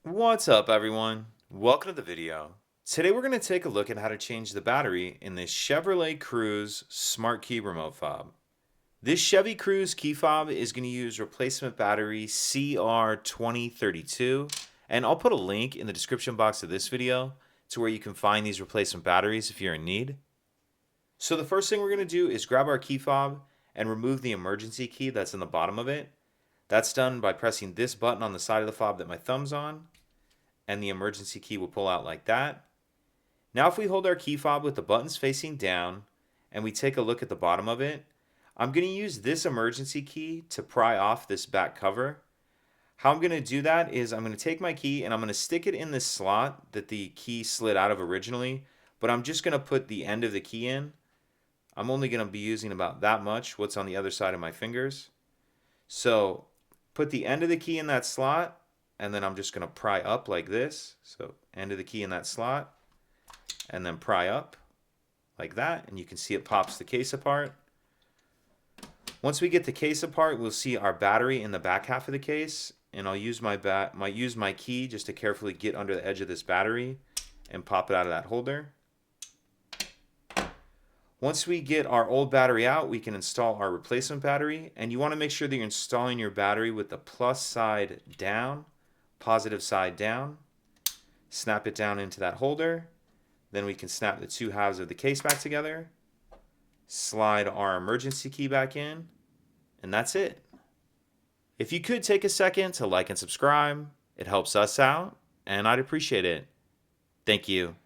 What's up, everyone? Welcome to the video. Today we're going to take a look at how to change the battery in this Chevrolet Cruze Smart Key Remote Fob. This Chevy Cruze key fob is going to use replacement battery CR2032, and I'll put a link in the description box of this video to where you can find these replacement batteries if you're in need. So the first thing we're going to do is grab our key fob and remove the emergency key that's in the bottom of it. That's done by pressing this button on the side of the fob that my thumb's on, and the emergency key will pull out like that. Now if we hold our key fob with the buttons facing down and we take a look at the bottom of it, I'm going to use this emergency key to pry off this back cover. How I'm going to do that is I'm going to take my key and I'm going to stick it in this slot that the key slid out of originally, but I'm just going to put the end of the key in. I'm only going to be using about that much, what's on the other side of my fingers. So put the end of the key in that slot, and then I'm just going to pry up like this. So end of the key in that slot, and then pry up like that, and you can see it pops the case apart. Once we get the case apart, we'll see our battery in the back half of the case, and I'll use my key just to carefully get under the edge of this battery and pop it out of that holder. Once we get our old battery out, we can install our replacement battery, and you want to make sure that you're installing your battery with the plus side down, positive side down. Snap it down into that holder. Then we can snap the two halves of the case back together, slide our emergency key back in, and that's it. If you could take a second to like and subscribe, it helps us out, and I'd appreciate it. Thank you.